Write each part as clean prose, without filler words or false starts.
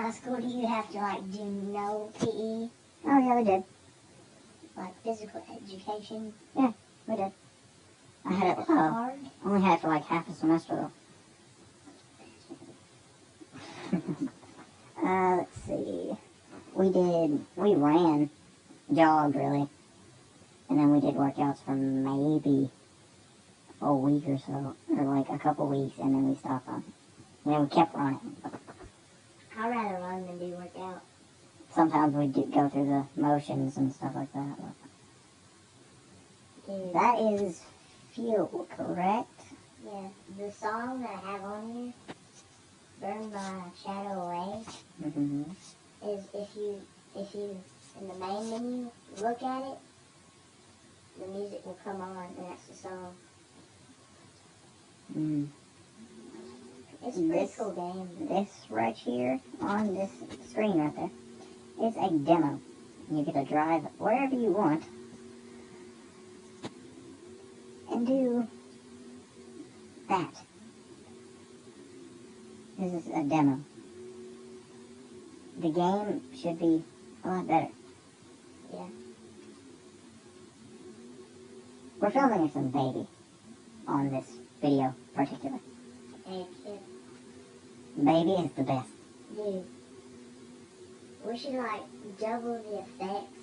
high school, do you have to, like, do no PE? Oh, yeah, we did. Like, physical education? Yeah, we did. I had it, Hard? only had it for like half a semester, though. Let's see. We ran, jogged, really. And then we did workouts for maybe a week or so, or like a couple weeks, and then we stopped on it. And then we kept running. I'd rather run than do workout. Sometimes we do go through the motions and stuff like that. Dude, That is Fuel, correct? yeah, the song that I have on here, Burn by Shadow Away, Mm-hmm. is if you, in the main menu, look at it, the music will come on, and that's the song. Mm. It's a pretty This- cool game. This right here on this screen right there is a demo. You get to drive wherever you want and do that. This is a demo. The game should be a lot better. Yeah. We're filming some baby on this video particular. Hey, kid, Baby is the best. dude, we should, like, double the effects.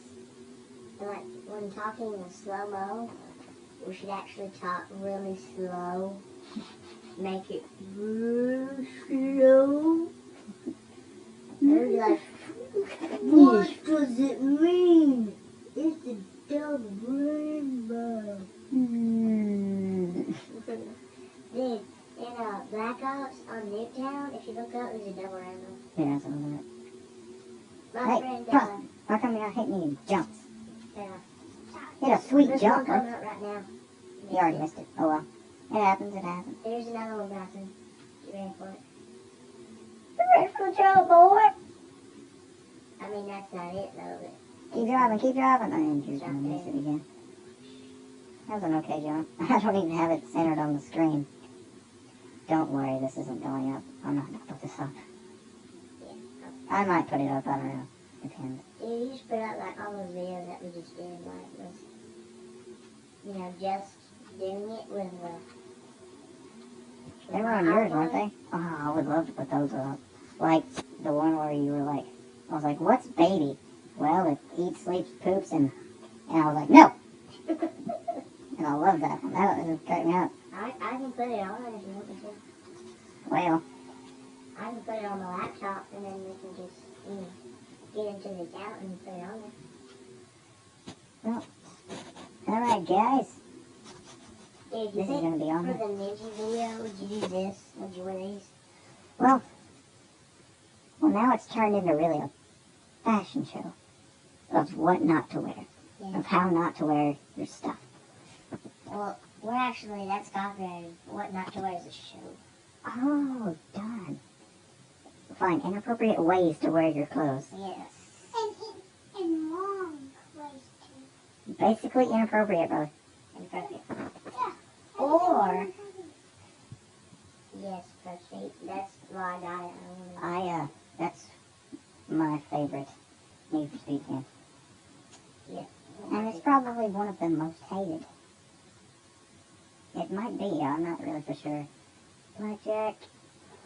And, like, when talking in slow-mo, we should actually talk really slow. Make it real slow. And be like, what does it mean? It's a double rainbow. Mm. Dude, in Black Ops on Nuketown, if you look up, there's a double rainbow. Yeah, some of that. My Hey, friend, come. How come you're not hitting any jumps? yeah. Hit a sweet There's jump. one coming up right now. You already missed it. Oh well. It happens, it happens. There's another one, Bryson. Get ready for it. You ready for the jump, boy? I mean, that's not it, though, but Keep driving, keep driving. And you're Stop gonna miss there. it again. That was an okay jump. I don't even have it centered on the screen. Don't worry, this isn't going up. I'm not gonna put this up. yeah. I might put it up, I don't know. Depends. Dude, you just put out, like, all those videos that we just did, like, was, you know, just doing it with the... They were on yours, weren't they? Oh, I would love to put those up. Like the one where you were like, I was like, what's baby? Well, it eats, sleeps, poops, and I was like, no! And I love that one. That was cracked me up. I can put it on if you want me to. Well, I can put it on the laptop, and then we can just, you know, get into the account and put it on there. alright guys. Dude, you This is think gonna be on for there. the Ninja video, would you do this? Would you wear these? Well, now it's turned into really a fashion show of what not to wear, Yeah. of how not to wear your stuff. Well, we're actually, that's copyrighted. What not to wear is a show. Oh, done. Find inappropriate ways to wear your clothes. Yes. And wrong ways too. Basically inappropriate, brother. Inappropriate. Yeah. Or, yes, perfect. That's why I got it. That's my favorite Need for Speed game. Yeah. And it's probably one of the most hated. It might be, I'm not really for sure. Blackjack.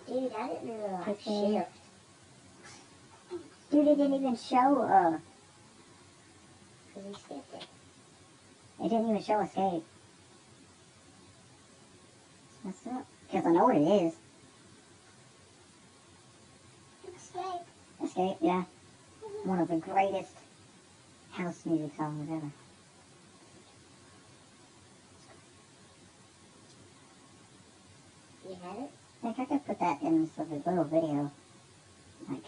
Dude, I didn't really like Okay. Shift. Dude, it didn't even show, Because we skipped it. it didn't even show Escape. What's up? Because I know what it is. Escape. Escape, yeah. One of the greatest house music songs ever. You had it? I think I could put that in this little video. Like,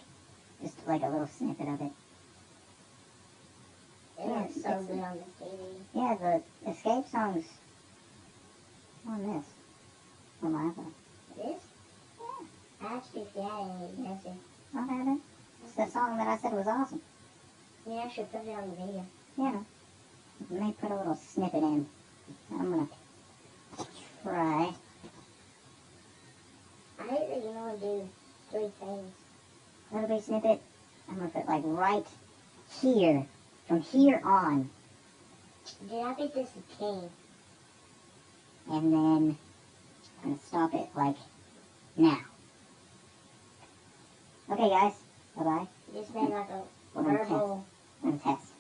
just like a little snippet of it. It Yeah, looks so it's- good on the TV. Yeah, the Escape song's on this. On my iPhone. It is? Yeah. I asked you if you had any dancing. I have it. It's the song that I said was awesome. You actually put it on the video. Yeah. Let me put a little snippet in. I'm gonna try. I hate that you only do 3 things. little bitty snippet. I'm gonna put like right here, from here on, Dude, I think this is king. and then I'm gonna stop it like now. Okay, guys. Bye bye. You just made like a We're gonna test. verbal. We're gonna test.